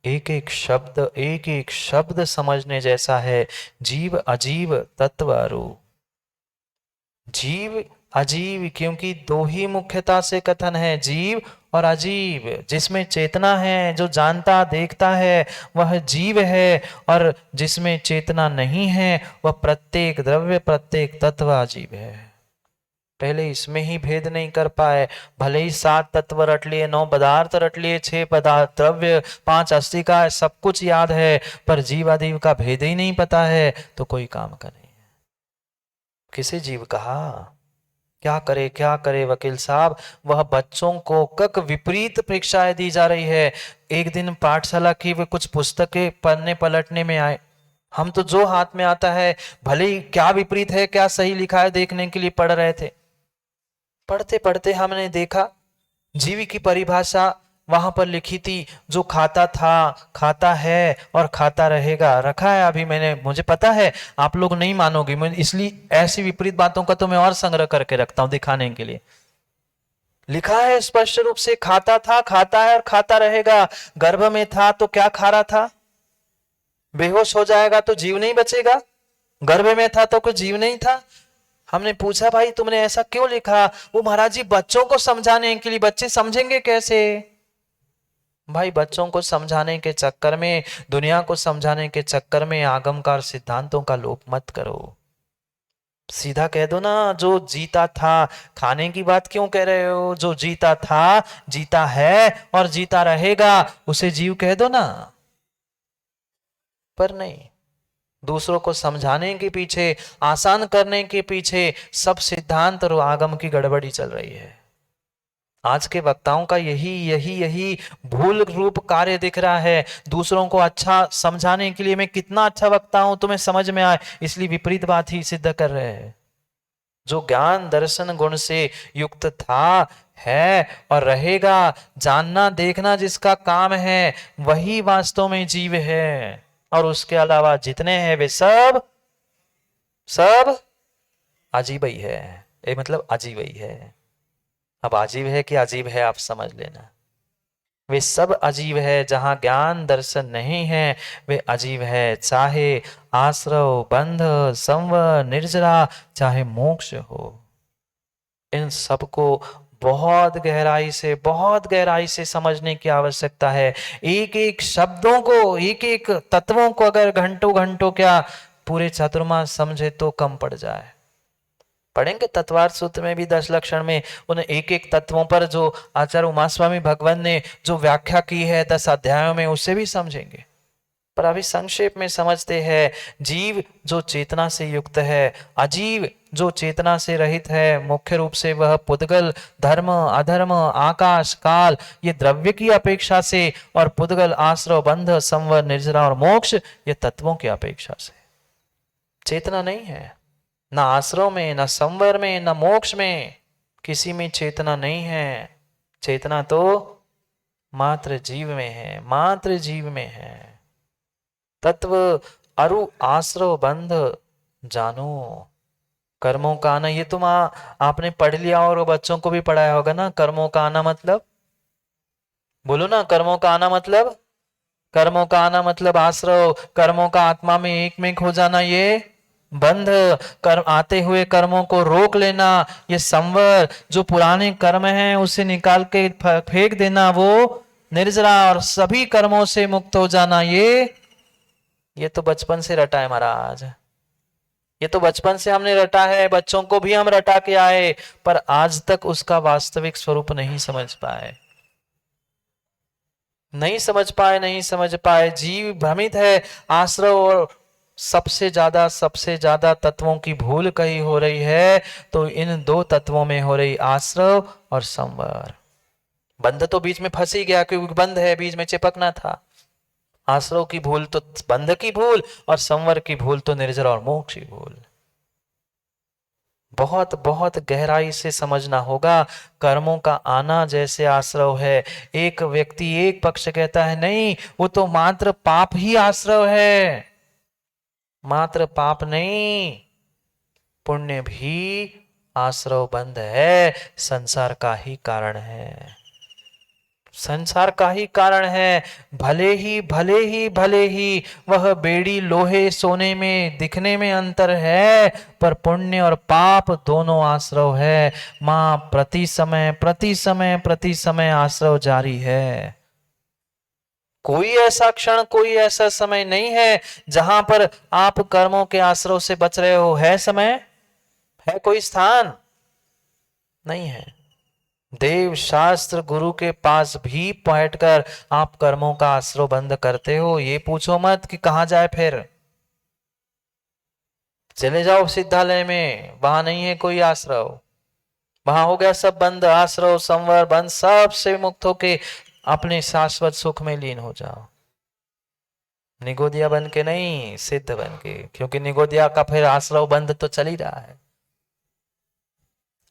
एक एक शब्द समझने जैसा है। जीव अजीव तत्व अरु। जीव अजीव, क्योंकि दो ही मुख्यता से कथन है, जीव और अजीव। जिसमें चेतना है, जो जानता देखता है, वह जीव है, और जिसमें चेतना नहीं है वह प्रत्येक द्रव्य प्रत्येक तत्व अजीव है। पहले इसमें ही भेद नहीं कर पाए, भले ही 7 तत्व रट लिए, 9 पदार्थ रट लिए, 6 पदार्थ द्रव्य, 5 अस्थि का, सब कुछ याद है, पर जीव अजीव का भेद ही नहीं पता है, तो कोई काम का नहीं है। किसे जीव कहा? क्या करे वकील साहब, वह बच्चों को कक विपरीत परीक्षाएं दी जा रही है। एक दिन पाठशाला की वे कुछ पुस्तकें पढ़ने पलटने में आए, हम तो जो हाथ में आता है, भले ही क्या विपरीत है क्या सही लिखा है देखने के लिए पढ़ रहे थे। पढ़ते पढ़ते हमने देखा जीव की परिभाषा वहां पर लिखी थी, जो खाता था, खाता है और खाता रहेगा, रखा है अभी मैंने, मुझे पता है आप लोग नहीं मानोगे, मैं इसलिए ऐसी विपरीत बातों का तो मैं और संग्रह करके रखता हूं दिखाने के लिए। लिखा है स्पष्ट रूप से, खाता था, खाता है और खाता रहेगा। गर्भ में था तो क्या खा रहा था? बेहोश हो जाएगा तो जीव नहीं बचेगा। गर्भ में था तो कोई जीव नहीं था। हमने पूछा भाई तुमने ऐसा क्यों लिखा? वो महाराज जी बच्चों को समझाने के लिए, बच्चे समझेंगे कैसे? भाई बच्चों को समझाने के चक्कर में, दुनिया को समझाने के चक्कर में आगमकार सिद्धांतों का लोप मत करो। सीधा कह दो ना, जो जीता था। खाने की बात क्यों कह रहे हो? जो जीता था, जीता है और जीता रहेगा, उसे जीव कह दो ना। पर नहीं, दूसरों को समझाने के पीछे, आसान करने के पीछे सब सिद्धांत और आगम की गड़बड़ी चल रही है। आज के वक्ताओं का यही भूल रूप कार्य दिख रहा है। दूसरों को अच्छा समझाने के लिए मैं कितना अच्छा वक्ता हूं तुम्हें समझ में आए, इसलिए विपरीत बात ही सिद्ध कर रहे हैं। जो ज्ञान दर्शन गुण से युक्त था, है और रहेगा, जानना देखना जिसका काम है, वही वास्तव में जीव है। और उसके अलावा जितने हैं वे सब सब अजीब ही है। ये मतलब अजीब ही है। अब अजीब है कि अजीब है आप समझ लेना। वे सब अजीब है। जहां ज्ञान दर्शन नहीं है वे अजीब है, चाहे आश्रव बंध संवर निर्जरा, चाहे मोक्ष हो। इन सबको बहुत गहराई से समझने की आवश्यकता है। एक एक शब्दों को, एक एक तत्वों को अगर घंटों घंटों क्या पूरे चातुर्मास समझे तो कम पड़ जाए। पढ़ेंगे तत्वार्थ सूत्र में भी 10 लक्षण में उन एक एक तत्वों पर जो आचार्य उमास्वामी भगवान ने जो व्याख्या की है 10 अध्यायों में, उसे भी समझेंगे। पर अभी संक्षेप में समझते हैं। जीव जो चेतना से युक्त है, अजीव जो चेतना से रहित है। मुख्य रूप से वह पुद्गल, धर्म अधर्म, आकाश काल, ये द्रव्य की अपेक्षा से, और पुद्गल आश्रव बंध संवर निर्जरा और मोक्ष, ये तत्वों की अपेक्षा से। चेतना नहीं है, ना आश्रव में, ना संवर में, ना मोक्ष में, किसी में चेतना नहीं है। चेतना तो मात्र जीव में है, मात्र जीव में है। तत्व अरु आश्रव बंध जानो। कर्मों का आना, ये तुम आपने पढ़ लिया और बच्चों को भी पढ़ाया होगा ना। कर्मों का आना मतलब, बोलो ना, कर्मों का आना मतलब, कर्मों का आना मतलब आश्रव, कर्मों का आत्मा में एक में हो जाना ये बंध, कर्म आते हुए कर्मों को रोक लेना ये संवर, जो पुराने कर्म हैं उसे निकाल के फेंक देना वो निर्जरा, और सभी कर्मों से मुक्त हो जाना ये तो बचपन से रटा है महाराज। ये तो बचपन से हमने रटा है, बच्चों को भी हम रटा के आए, पर आज तक उसका वास्तविक स्वरूप नहीं समझ पाए, नहीं समझ पाए। जीव भ्रमित है। आश्रव और सबसे ज्यादा तत्वों की भूल कहीं हो रही है तो इन 2 तत्वों में हो रही, आश्रव और संवर। बंध तो बीच में फंस ही गया क्योंकि बंध है, बीच में चिपकना था। आश्रव की भूल तो बंध की भूल, और संवर की भूल तो निर्जर और मोक्ष की भूल। बहुत बहुत गहराई से समझना होगा। कर्मों का आना जैसे आश्रव है। एक व्यक्ति एक पक्ष कहता है नहीं, वो तो मात्र पाप ही आश्रव है। मात्र पाप नहीं, पुण्य भी आश्रव बंध है, संसार का ही कारण है। संसार का ही कारण है। भले ही वह बेड़ी लोहे सोने में दिखने में अंतर है, पर पुण्य और पाप दोनों आश्रव है। मां प्रति समय आश्रव जारी है। कोई ऐसा क्षण, कोई ऐसा समय नहीं है जहां पर आप कर्मों के आश्रव से बच रहे हो। है समय? है कोई स्थान? नहीं है। देव शास्त्र गुरु के पास भी बैठकर आप कर्मों का आश्रव बंद करते हो। ये पूछो मत कि कहां जाए, फिर चले जाओ सिद्धालय में, वहां नहीं है कोई आश्रव। वहां हो गया सब बंद, आश्रव संवर बंद, सब से मुक्त होके अपने शाश्वत सुख में लीन हो जाओ। निगोदिया बन के नहीं, सिद्ध बन के, क्योंकि निगोदिया का फिर आश्रव बंद तो चल ही रहा है।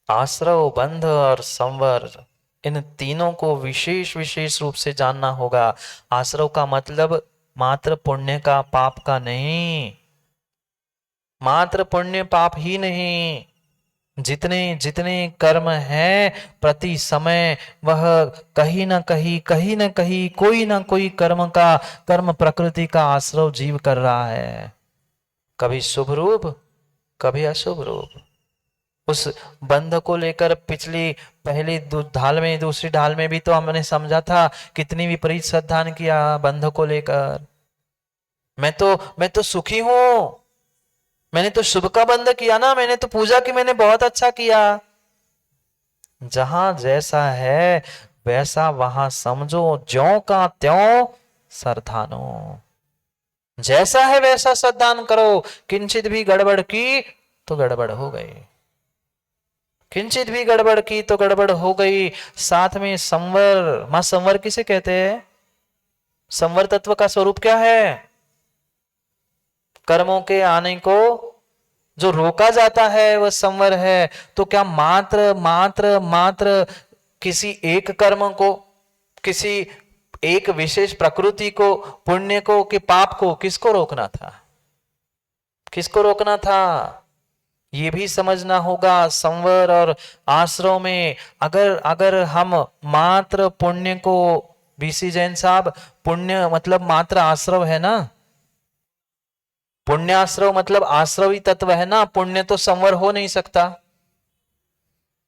आश्रव बंध और संवर, इन तीनों को विशेष विशेष रूप से जानना होगा। आश्रव का मतलब मात्र पुण्य का पाप का नहीं, मात्र पुण्य पाप ही नहीं, जितने जितने कर्म हैं प्रति समय वह कहीं ना कहीं कोई ना कोई कर्म प्रकृति का आश्रव जीव कर रहा है। कभी शुभ रूप, कभी अशुभ रूप। उस बंध को लेकर पिछली पहली ढाल में, दूसरी ढाल में भी तो हमने समझा था कितनी विपरीत श्रद्धा किया बंध को लेकर। मैं तो सुखी हूं, मैंने तो शुभ का बंध किया ना, मैंने तो पूजा की, मैंने बहुत अच्छा किया। जहां जैसा है वैसा वहां समझो, ज्यों का त्यों सरधानो। जैसा है वैसा श्रद्धान करो। किंचित भी गड़बड़ की तो गड़बड़ हो गई, किंचित भी गड़बड़ की तो गड़बड़ हो गई। साथ में संवर, मां संवर किसे कहते हैं? संवर तत्व का स्वरूप क्या है? कर्मों के आने को जो रोका जाता है वह संवर है। तो क्या मात्र मात्र मात्र किसी एक कर्म को, किसी एक विशेष प्रकृति को, पुण्य को कि पाप को, किसको रोकना था? किसको रोकना था? ये भी समझना होगा। संवर और आश्रव में अगर हम मात्र पुण्य को, बीसी जैन साहब, पुण्य मतलब मात्र आश्रव है ना, पुण्य आश्रव मतलब आश्रवी तत्व है ना। पुण्य तो संवर हो नहीं सकता,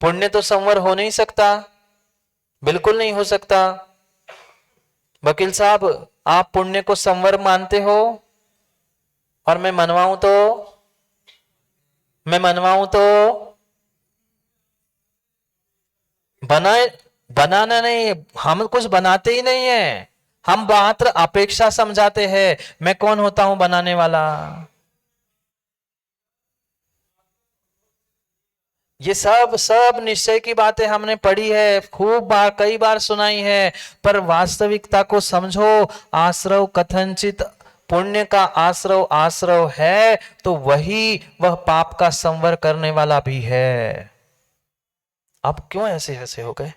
पुण्य तो संवर हो नहीं सकता, बिल्कुल नहीं हो सकता। वकील साहब, आप पुण्य को संवर मानते हो और मैं मनवाऊं तो बनाना नहीं, हम कुछ बनाते ही नहीं है, हम मात्र अपेक्षा समझाते हैं। मैं कौन होता हूं बनाने वाला? ये सब निश्चय की बातें हमने पढ़ी है, खूब बार, कई बार सुनाई है, पर वास्तविकता को समझो। आश्रव कथनचित पुण्य का आश्रव आश्रव है तो वह पाप का संवर करने वाला भी है। अब क्यों ऐसे ऐसे हो गए?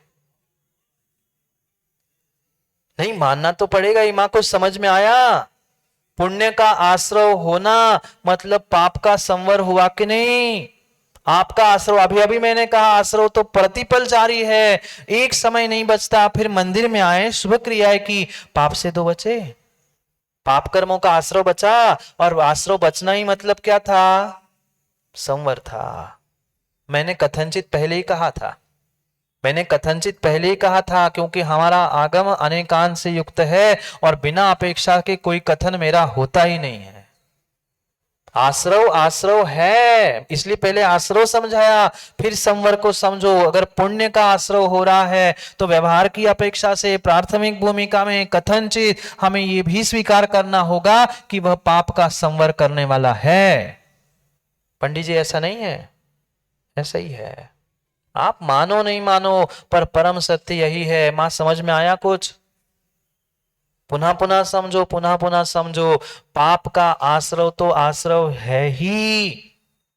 नहीं मानना तो पड़ेगा ही। मां को समझ में आया? पुण्य का आश्रव होना मतलब पाप का संवर हुआ कि नहीं? आपका आश्रव, अभी अभी मैंने कहा आश्रव तो प्रतिपल जारी है, एक समय नहीं बचता। फिर मंदिर में आए, शुभ क्रियाएं की, पाप से तो बचे, पाप कर्मों का आश्रव बचा। और आश्रव बचना ही मतलब क्या था? संवर था। मैंने कथनचित पहले ही कहा था, क्योंकि हमारा आगम अनेकांत से युक्त है और बिना अपेक्षा के कोई कथन मेरा होता ही नहीं है। आश्रव आश्रव है, इसलिए पहले आश्रव समझाया, फिर संवर को समझो। अगर पुण्य का आश्रव हो रहा है तो व्यवहार की अपेक्षा से प्राथमिक भूमिका में कथनचित हमें यह भी स्वीकार करना होगा कि वह पाप का संवर करने वाला है। पंडित जी ऐसा नहीं है? ऐसा ही है। आप मानो नहीं मानो, पर परम सत्य यही है। मां समझ में आया कुछ? पुनः पुनः समझो। पाप का आश्रव तो आश्रव है ही,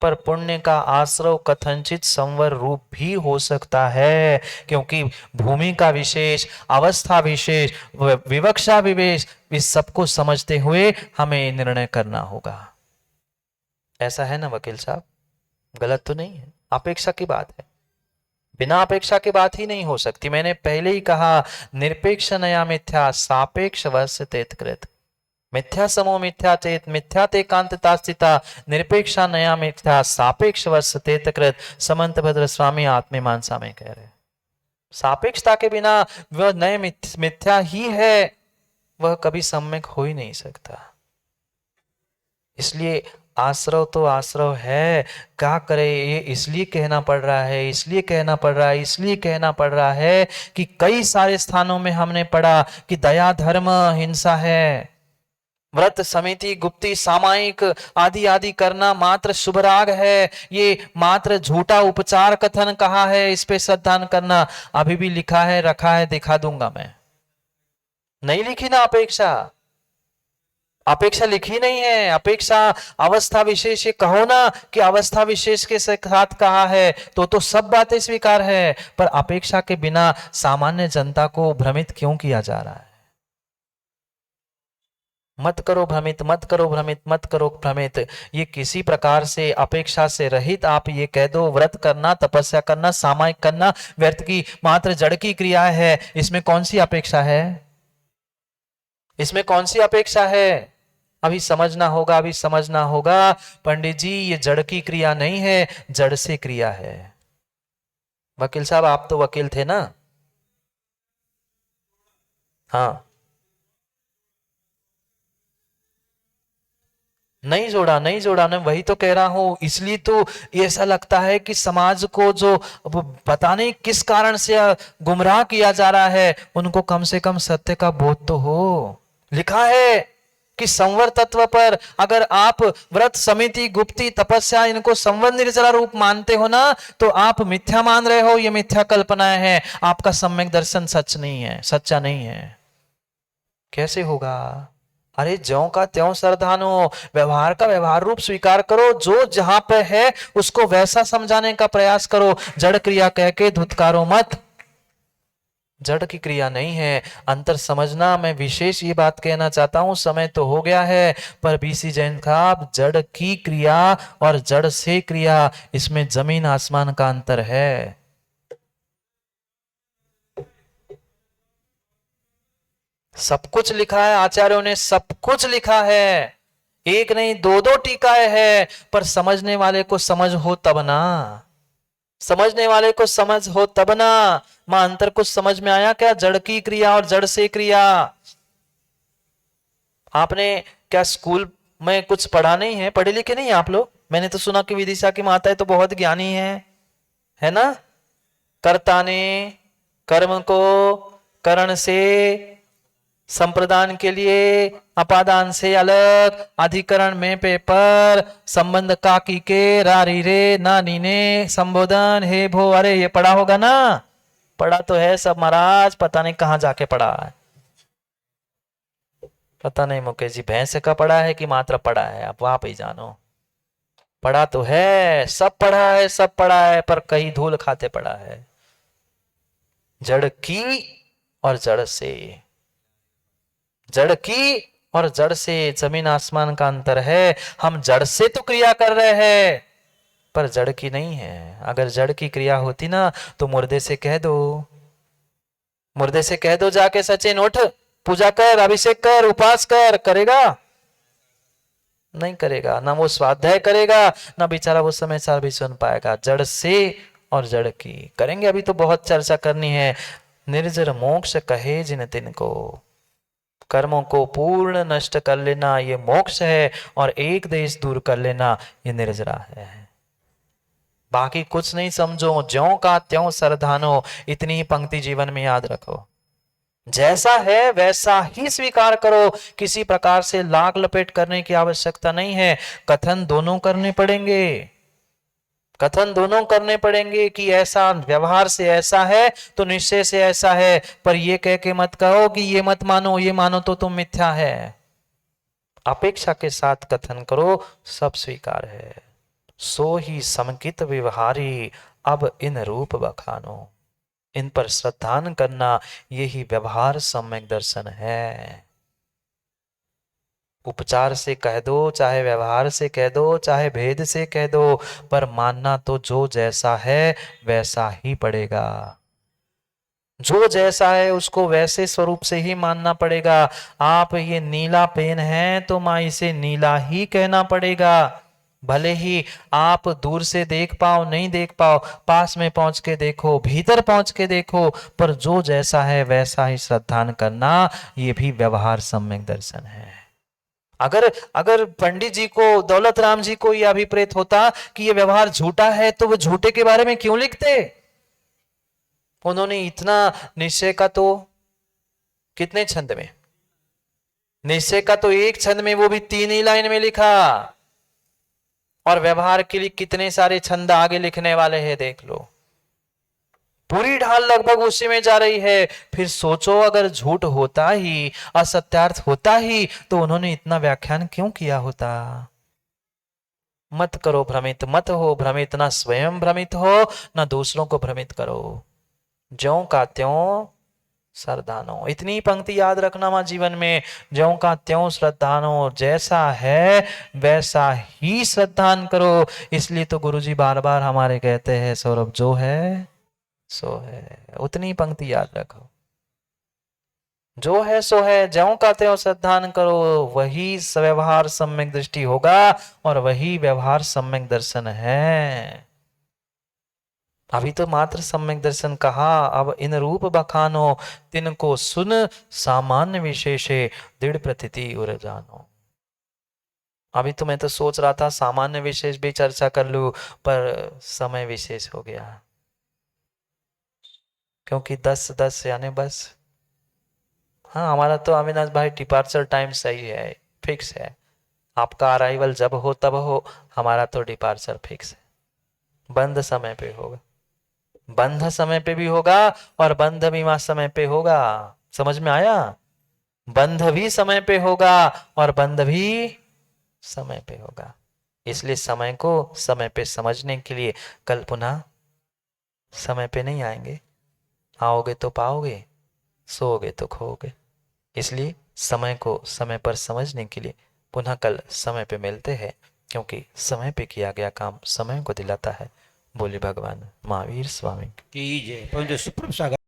पर पुण्य का आश्रव कथनचित संवर रूप भी हो सकता है, क्योंकि भूमि का विशेष, अवस्था विशेष, विवक्षा विवेश, इस सबको समझते हुए हमें निर्णय करना होगा। ऐसा है ना वकील साहब? गलत तो नहीं है, अपेक्षा की बात है। बिना अपेक्षा की बात ही नहीं हो सकती। मैंने पहले ही कहा, निरपेक्ष नया मिथ्या सापेक्ष वश तेतकृत। मिथ्या समो मिथ्या चेत मिथ्या ते कांतता स्थिता निरपेक्षा नया मिथ्या सापेक्ष वश तेतकृत। समंत भद्र स्वामी आत्मे मानसा में कह रहे, सापेक्षता के बिना वह नए मिथ्या ही है, वह कभी सम्यक हो ही नहीं सकता। इसलिए आश्रव तो आश्रव है, क्या करे, ये इसलिए कहना पड़ रहा है, इसलिए कहना पड़ रहा है, इसलिए कहना पड़ रहा है कि कई सारे स्थानों में हमने पढ़ा कि दया धर्म हिंसा है, व्रत समिति गुप्ती सामायिक आदि आदि करना मात्र शुभराग है, ये मात्र झूठा उपचार कथन कहा है, इस पे श्रद्धान करना। अभी भी लिखा है, रखा है, दिखा दूंगा मैं। नहीं लिखी ना अपेक्षा, अपेक्षा लिखी नहीं है। अपेक्षा अवस्था विशेष, ये कहो ना कि अवस्था विशेष के साथ कहा है तो सब बातें स्वीकार है, पर अपेक्षा के बिना सामान्य जनता को भ्रमित क्यों किया जा रहा है? मत करो भ्रमित, मत करो भ्रमित, मत करो भ्रमित। ये किसी प्रकार से अपेक्षा से रहित आप ये कह दो, व्रत करना, तपस्या करना, सामायिक करना व्यर्थ की मात्र जड़ की क्रिया है, इसमें कौन सी अपेक्षा है? इसमें कौन सी अपेक्षा है? अभी समझना होगा, अभी समझना होगा। पंडित जी ये जड़ की क्रिया नहीं है, जड़ से क्रिया है। वकील साहब आप तो वकील थे ना? हाँ, नहीं जोड़ा, नहीं जोड़ा, मैं वही तो कह रहा हूं। इसलिए तो ऐसा लगता है कि समाज को जो पता नहीं किस कारण से गुमराह किया जा रहा है, उनको कम से कम सत्य का बोध तो हो। लिखा है कि संवर तत्व पर अगर आप व्रत समिति गुप्ती तपस्या इनको संवर निर्जरा रूप मानते हो ना, तो आप मिथ्या मान रहे हो, ये मिथ्या कल्पनाएं हैं, आपका सम्यक दर्शन सच नहीं है, सच्चा नहीं है। कैसे होगा? अरे ज्यों का त्यों सरधानो, व्यवहार का व्यवहार रूप स्वीकार करो, जो जहां पे है उसको वैसा समझाने का प्रयास करो। जड़ क्रिया कह के धुतकारो मत, जड़ की क्रिया नहीं है। अंतर समझना, मैं विशेष ये बात कहना चाहता हूं, समय तो हो गया है, पर बीसी जैन साहब, जड़ की क्रिया और जड़ से क्रिया, इसमें जमीन आसमान का अंतर है। सब कुछ लिखा है, आचार्यों ने सब कुछ लिखा है, एक नहीं दो दो टीकाएं है, पर समझने वाले को समझ हो तब ना, समझने वाले को समझ हो तब ना। मां अंतर कुछ समझ में आया क्या? जड़ की क्रिया और जड़ से क्रिया। आपने क्या स्कूल में कुछ पढ़ा नहीं है? पढ़े लिखे नहीं आप लोग? मैंने तो सुना कि विदिशा की माता है तो बहुत ज्ञानी है ना? कर्ता ने कर्म को करण से, संप्रदान के लिए अपादान से अलग, अधिकरण में पेपर, संबंध काकी के रारी रे नानी ने संबोधन हे भो। अरे ये पढ़ा होगा ना? पढ़ा तो है सब महाराज, पता नहीं कहां जाके पढ़ा है, पता नहीं मुकेश जी भैंस का पढ़ा है कि मात्र पढ़ा है, आप वहां पे जानो। पढ़ा तो है, सब पढ़ा है, सब पढ़ा है, पर कहीं धूल खाते पढ़ा है। जड़ की और जड़ से, जड़ की और जड़ से जमीन आसमान का अंतर है। हम जड़ से तो क्रिया कर रहे हैं, पर जड़ की नहीं है। अगर जड़ की क्रिया होती ना, तो मुर्दे से कह दो, मुर्दे से कह दो जाके सचिन उठ, पूजा कर, अभिषेक कर, उपास कर, करेगा? नहीं करेगा। ना वो स्वाध्याय करेगा, ना बेचारा वो समाचार भी सुन पाएगा। जड़ से और जड़ की करेंगे, अभी तो बहुत चर्चा करनी है। निर्जर मोक्ष कहे जिन तिन को, कर्मों को पूर्ण नष्ट कर लेना ये मोक्ष है, और एक देश दूर कर लेना ये निर्जरा है। बाकी कुछ नहीं समझो, ज्यों का त्यों सरधानो, इतनी ही पंक्ति जीवन में याद रखो। जैसा है वैसा ही स्वीकार करो, किसी प्रकार से लाग लपेट करने की आवश्यकता नहीं है। कथन दोनों करने पड़ेंगे, कथन दोनों करने पड़ेंगे कि ऐसा व्यवहार से ऐसा है तो निश्चय से ऐसा है, पर ये कह के मत कहो कि ये मत मानो, ये मानो तो तुम मिथ्या है। अपेक्षा के साथ कथन करो, सब स्वीकार है। सो ही समकित व्यवहारी, अब इन रूप बखानो, इन पर श्रद्धान करना, यही व्यवहार सम्यक दर्शन है। उपचार से कह दो, चाहे व्यवहार से कह दो, चाहे भेद से कह दो, पर मानना तो जो जैसा है वैसा ही पड़ेगा। जो जैसा है उसको वैसे स्वरूप से ही मानना पड़ेगा। आप ये नीला पेन है तो माँ इसे नीला ही कहना पड़ेगा। भले ही आप दूर से देख पाओ नहीं देख पाओ, पास में पहुंच के देखो, भीतर पहुंच के देखो, पर जो जैसा है वैसा ही श्रद्धान करना, ये भी व्यवहार सम्यक दर्शन है। अगर अगर पंडित जी को, दौलत राम जी को यह अभिप्रेत होता कि ये व्यवहार झूठा है, तो वो झूठे के बारे में क्यों लिखते? उन्होंने इतना निश्चय का तो कितने छंद में, निश्चय का तो एक छंद में, वो भी 3 ही लाइन में लिखा, और व्यवहार के लिए कितने सारे छंद आगे लिखने वाले हैं देख लो। पूरी ढाल लगभग उसी में जा रही है। फिर सोचो अगर झूठ होता ही, असत्यार्थ होता ही, तो उन्होंने इतना व्याख्यान क्यों किया होता? मत करो भ्रमित, मत हो भ्रमित, ना स्वयं भ्रमित हो ना दूसरों को भ्रमित करो। ज्यों का त्यों श्रद्धानो, इतनी पंक्ति याद रखना मां जीवन में, ज्यों का त्यों श्रद्धानो, जैसा है वैसा ही श्रद्धान करो। इसलिए तो गुरुजी बार बार हमारे कहते हैं, सौरभ जो है सो है, उतनी पंक्ति याद रखो। जो है सो है, ज्यों का त्यों श्रद्धान करो, वही व्यवहार सम्यक दृष्टि होगा और वही व्यवहार सम्यक दर्शन है। अभी तो मात्र सम्यक दर्शन कहा, अब इन रूप बखानो, तिनको सुन सामान्य विशेषे, दृढ़ प्रतीति उर जानो। अभी तो मैं तो सोच रहा था सामान्य विशेष भी चर्चा कर लूं, पर समय विशेष हो गया, क्योंकि 10-10 यानी बस। हाँ, हमारा तो अविनाश भाई डिपार्चर टाइम सही है, फिक्स है। आपका अराइवल जब हो तब हो, हमारा तो डिपार्चर फिक्स है। बंद समय पे होगा, बंध समय पे भी होगा और बंध बीमा समय पे होगा। समझ में आया? बंध भी समय पे होगा और बंध भी समय पे होगा। इसलिए समय को समय पे समझने के लिए कल पुनः समय पे नहीं आएंगे। आओगे तो पाओगे, सोओगे तो खोओगे। इसलिए समय को समय पर समझने के लिए पुनः कल समय पे मिलते हैं, क्योंकि समय पे किया गया काम समय को दिलाता है। बोले भगवान महावीर स्वामी की जय। परंतु सुप्रम सागर